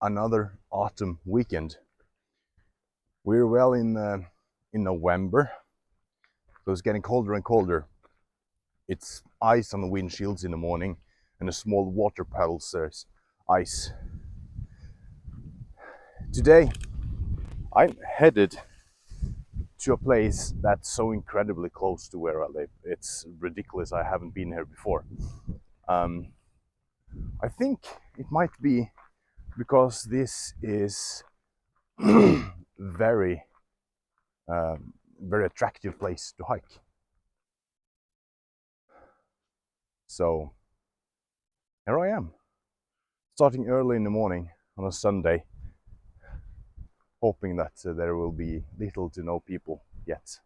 another autumn weekend. We're well in November, so it's getting colder and colder. It's ice on the windshields in the morning, and the small water puddles there's ice. Today, I'm headed to a place that's so incredibly close to where I live. It's ridiculous. I haven't been here before. I think it might be because this is very, very attractive place to hike. So here I am, starting early in the morning on a Sunday, hoping that there will be little to no people yet.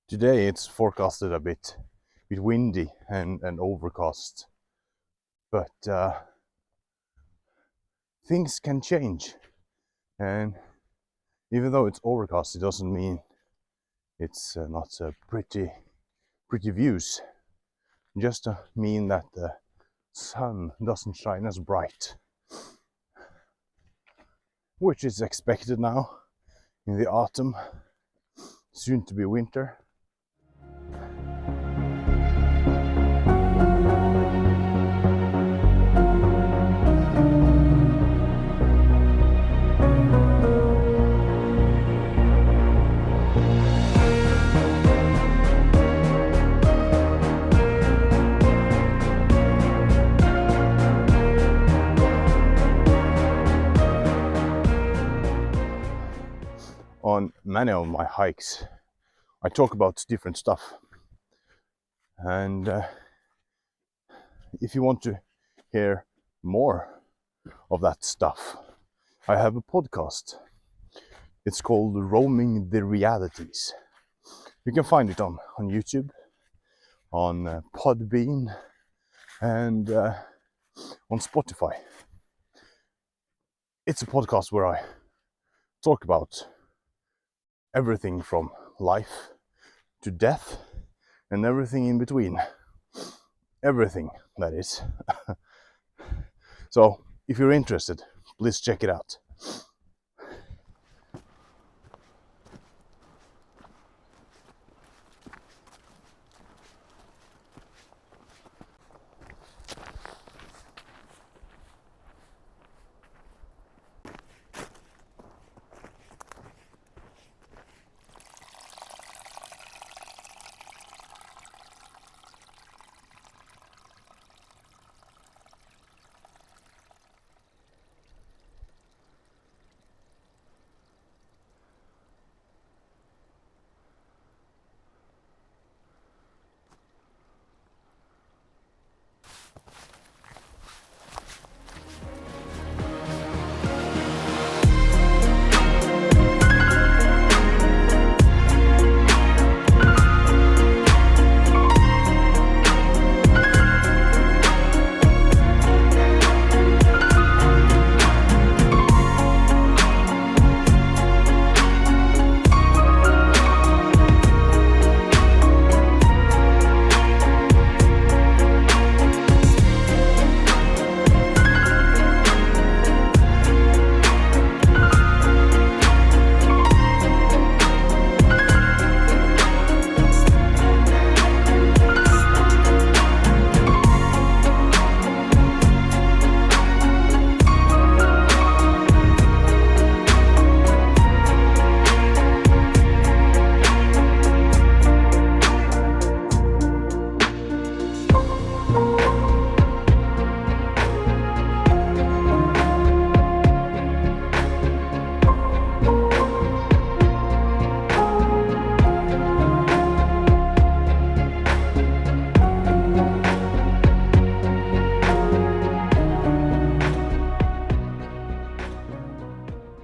Today it's forecasted a bit windy and overcast, but things can change, and even though it's overcast, it doesn't mean it's not pretty views. Just mean that the sun doesn't shine as bright, which is expected now in the autumn, soon to be winter. On many of my hikes, I talk about different stuff, and if you want to hear more of that stuff, I have a podcast. It's called Roaming the Realities. You can find it on YouTube, on Podbean, and on Spotify. It's a podcast where I talk about everything from life to death and everything in between. Everything, that is. So, if you're interested, please check it out.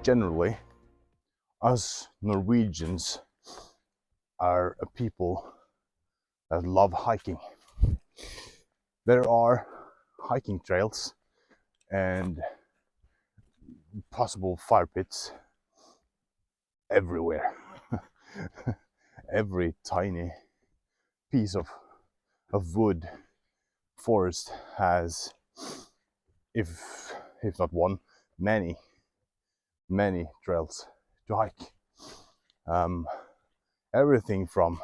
generally, us Norwegians are a people that love hiking. There are hiking trails and possible fire pits everywhere. Every tiny piece of wood forest has, if not one, many trails to hike. Everything from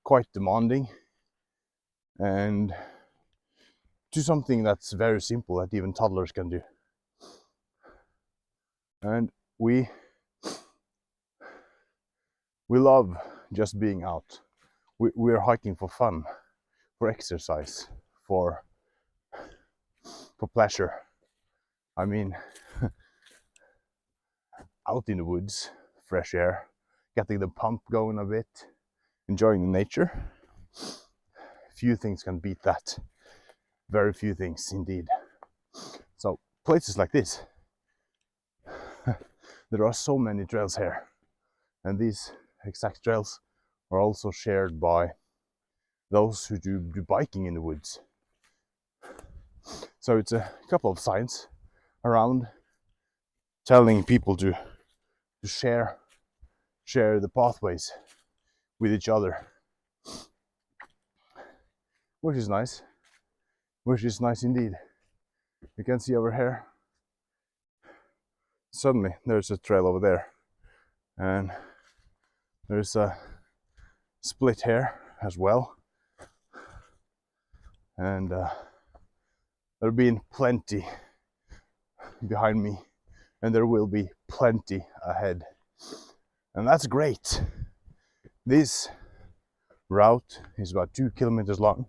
quite demanding and to something that's very simple that even toddlers can do. And we love just being out. We're hiking for fun, for exercise, for pleasure. I mean, out in the woods, fresh air, getting the pump going a bit, enjoying the nature. Few things can beat that. Very few things indeed. So places like this, there are so many trails here, and these exact trails are also shared by those who do biking in the woods. So it's a couple of signs around telling people to share the pathways with each other, which is nice indeed. You can see over here, suddenly there's a trail over there, and there's a split here as well, and there'll be plenty behind me, and there will be plenty ahead, and that's great. This route is about 2 kilometers long.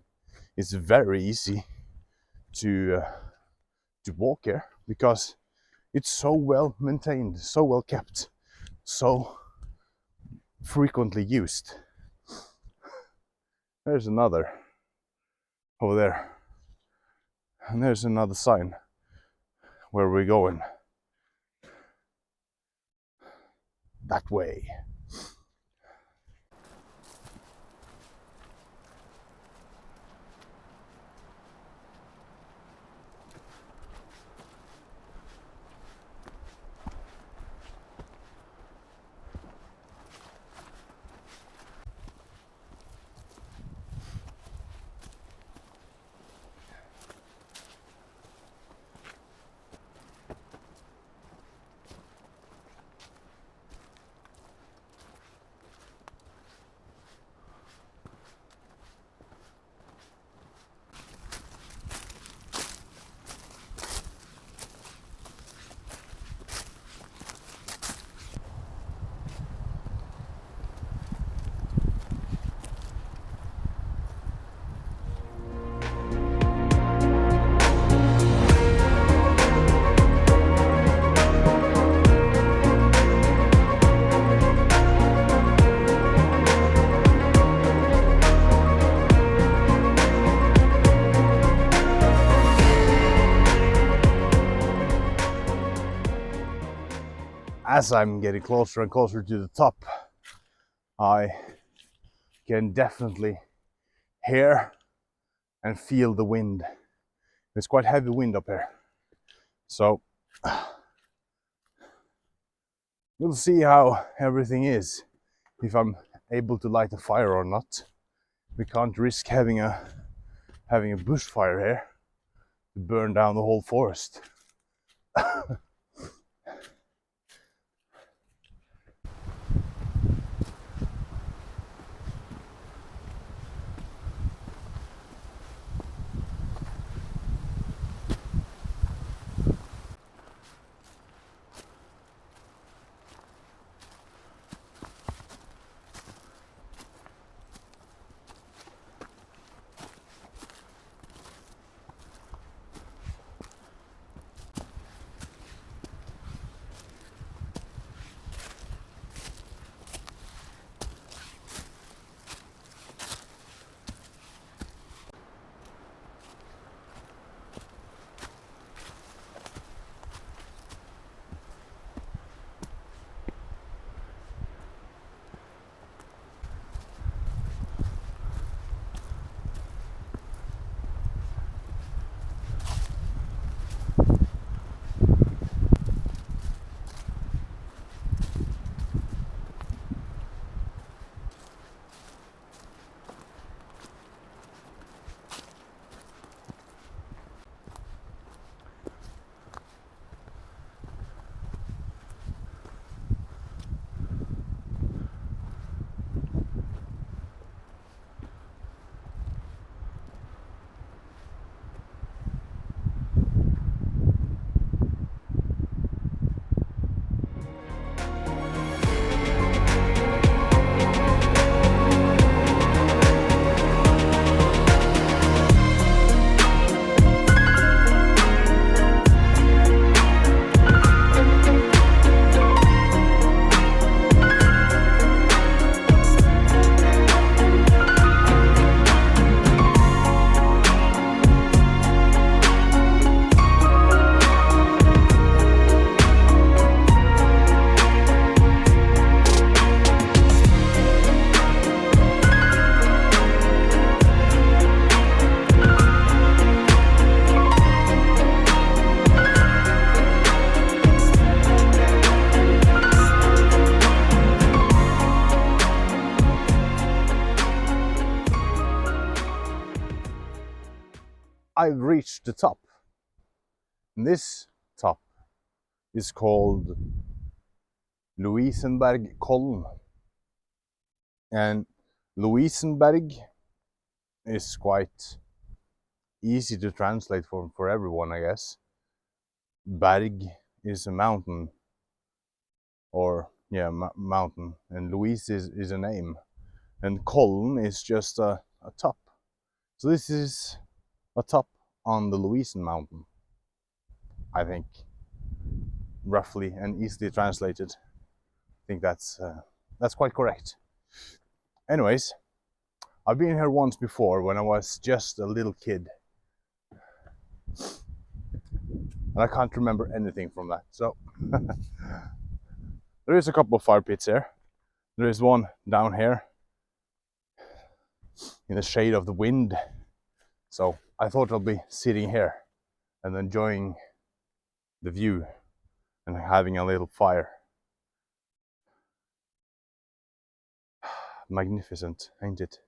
It's very easy to walk here because it's so well maintained, so well kept, so frequently used. There's another over there, and there's another sign where we're going. That way. As I'm getting closer and closer to the top, I can definitely hear and feel the wind. It's quite heavy wind up here. So we'll see how everything is, if I'm able to light a fire or not. We can't risk having a bushfire here to burn down the whole forest. I've reached the top. And this top is called Lovisenberg Kollen. And Lovisenberg is quite easy to translate for everyone, I guess. Berg is a mountain, or yeah, mountain, and Louise is a name, and Kollen is just a top. So this is a top on the Louisen mountain, I think, roughly and easily translated. I think that's quite correct. Anyways, I've been here once before when I was just a little kid, and I can't remember anything from that. So there is a couple of fire pits here. There is one down here in the shade of the wind. So I thought I'll be sitting here and enjoying the view and having a little fire. Magnificent, ain't it?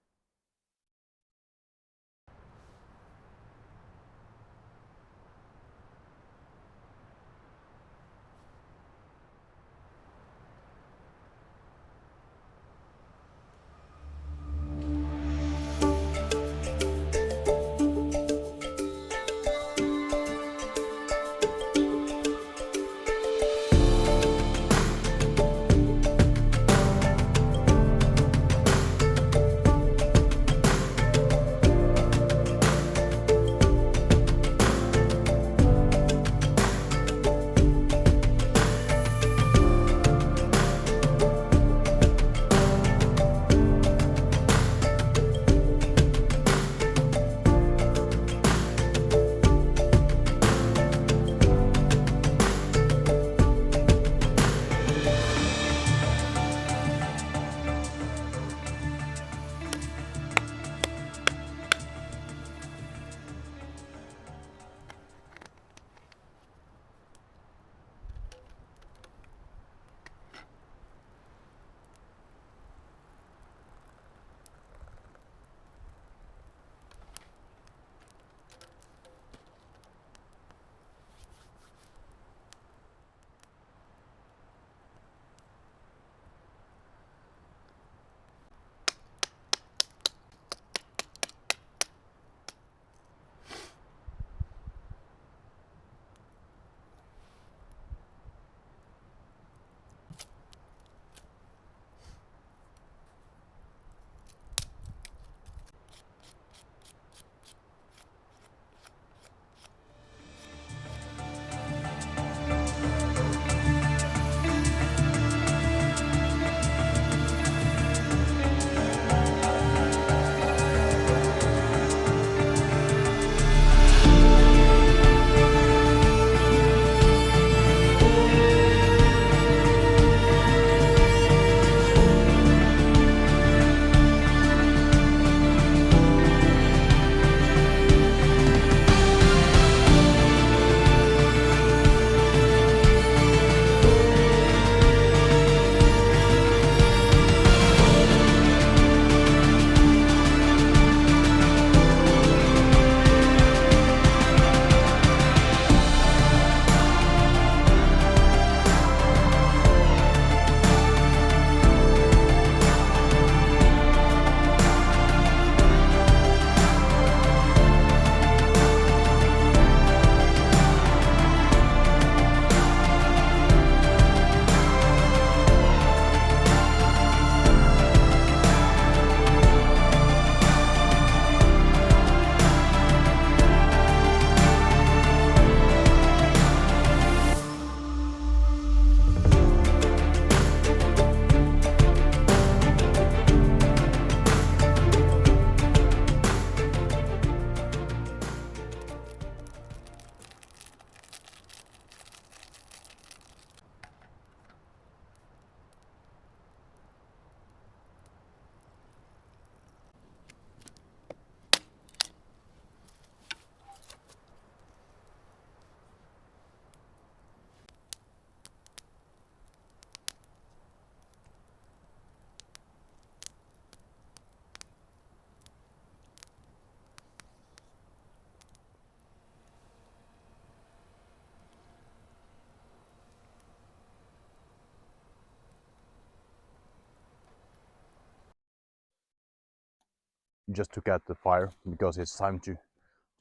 just took out the fire because it's time to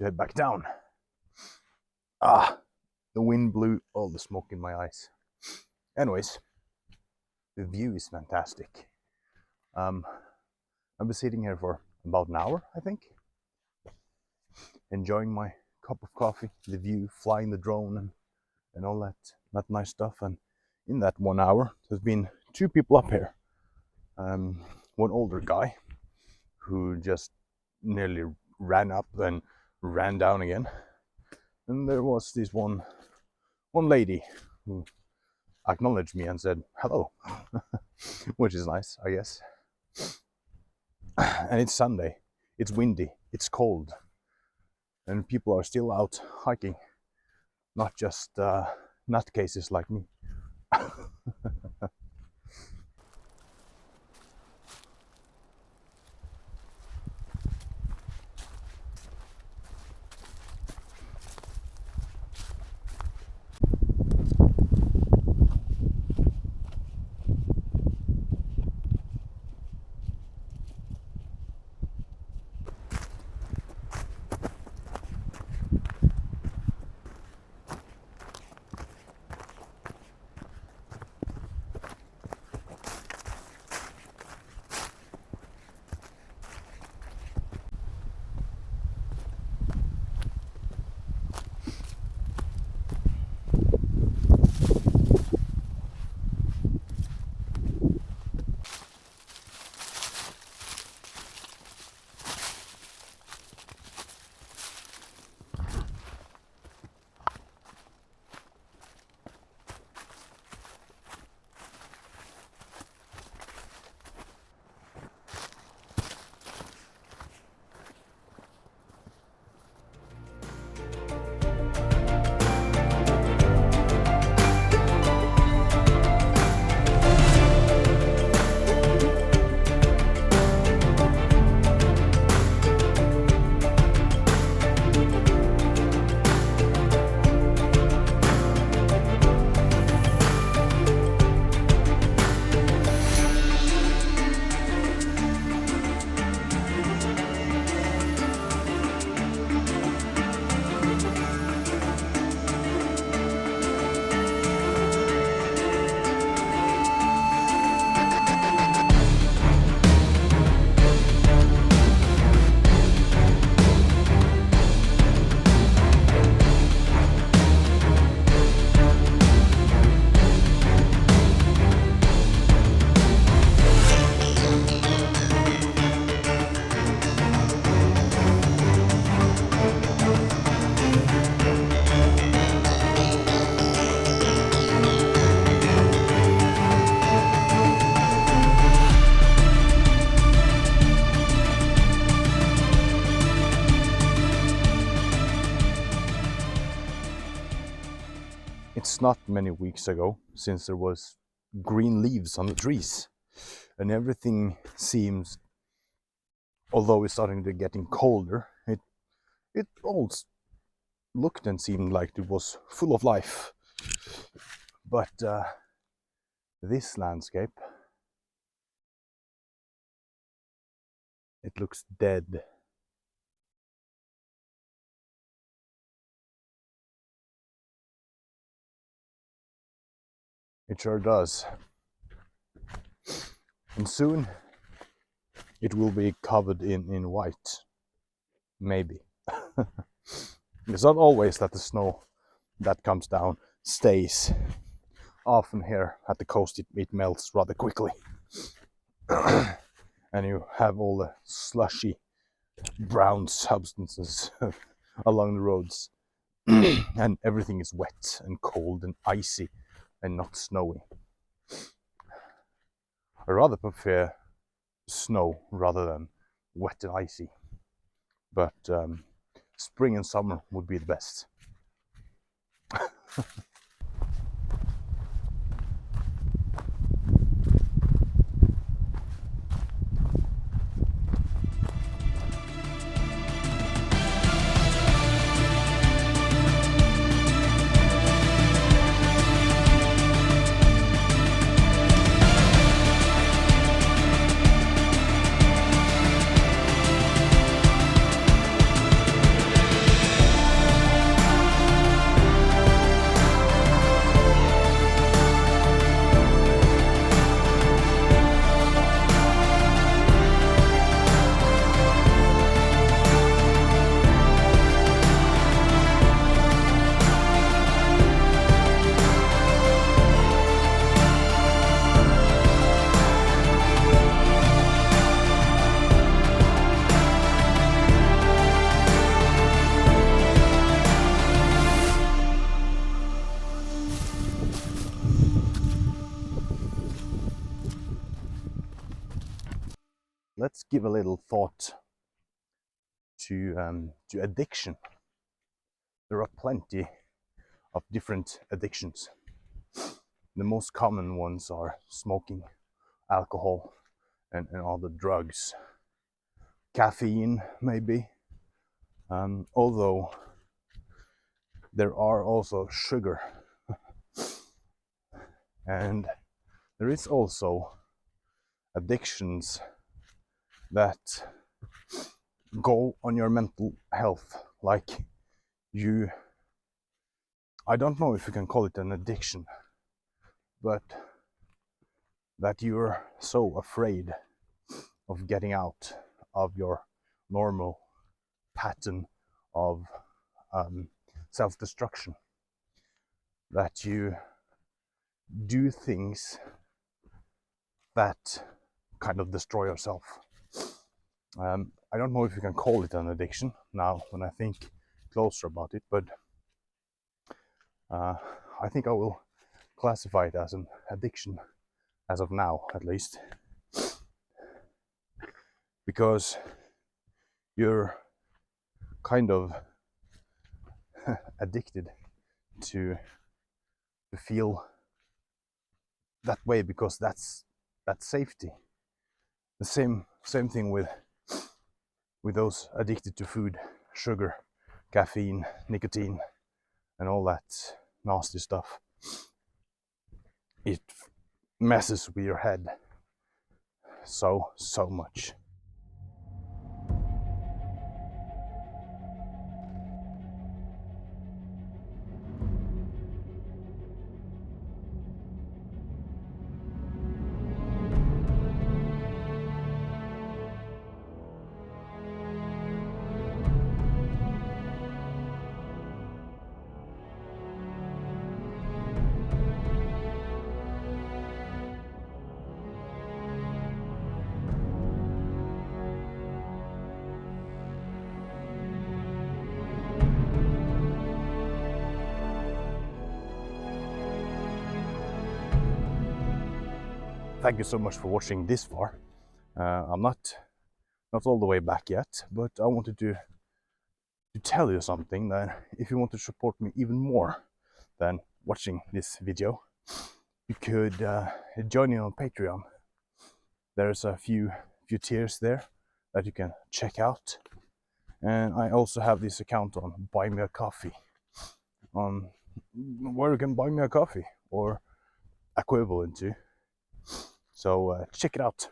head back down. Ah, the wind blew all the smoke in my eyes. Anyways, the view is fantastic. I've been sitting here for about an hour, I think, enjoying my cup of coffee, the view, flying the drone, and all that nice stuff. And in that 1 hour, there's been 2 people up here. One older guy who just nearly ran up and ran down again, and there was this one lady who acknowledged me and said hello, which is nice, I guess. And it's Sunday, it's windy, it's cold, and people are still out hiking, not just nutcases like me. It's not many weeks ago since there was green leaves on the trees, and everything seems, although it's starting to getting colder, it all looked and seemed like it was full of life. But this landscape, it looks dead. It sure does. And soon it will be covered in white. Maybe. It's not always that the snow that comes down stays. Often here at the coast it melts rather quickly. And you have all the slushy brown substances along the roads. And everything is wet and cold and icy and not snowy. I rather prefer snow rather than wet and icy. But spring and summer would be the best. let's give a little thought to addiction. There are plenty of different addictions. The most common ones are smoking, alcohol, and other drugs. Caffeine, maybe. Although there are also sugar, and there is also addictions that go on your mental health. Like I don't know if you can call it an addiction, but that you're so afraid of getting out of your normal pattern of self-destruction that you do things that kind of destroy yourself. I don't know if you can call it an addiction now when I think closer about it, but I think I will classify it as an addiction as of now, at least, because you're kind of addicted to feel that way because that's safety. The same thing with those addicted to food, sugar, caffeine, nicotine, and all that nasty stuff. It messes with your head so much. Thank you so much for watching this far. I'm not all the way back yet, but I wanted to tell you something, that if you want to support me even more than watching this video, you could join me on Patreon. There's a few tiers there that you can check out, and I also have this account on Buy Me a Coffee, on where you can buy me a coffee or equivalent to. So check it out.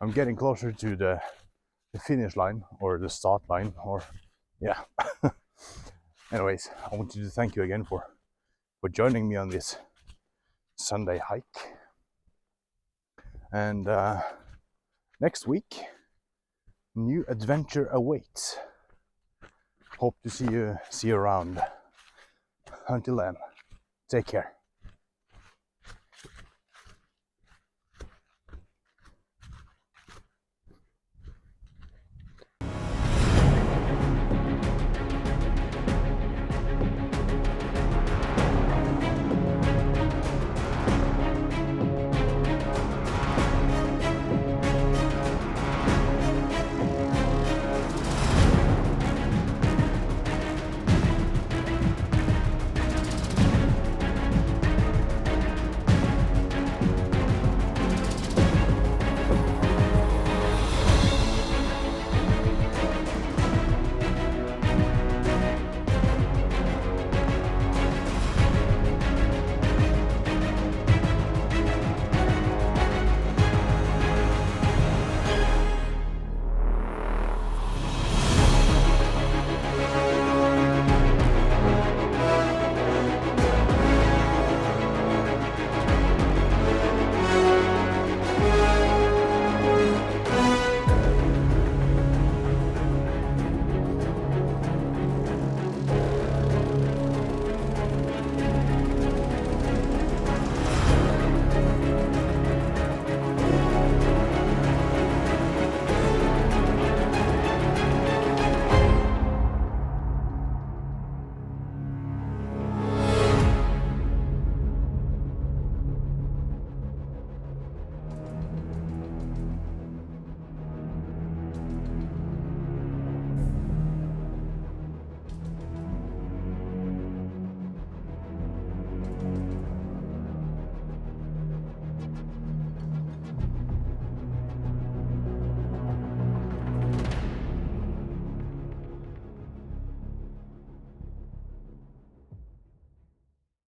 I'm getting closer to the finish line, or the start line, or yeah. Anyways, I wanted to thank you again for joining me on this Sunday hike. And next week new adventure awaits. Hope to see you around. Until then, take care.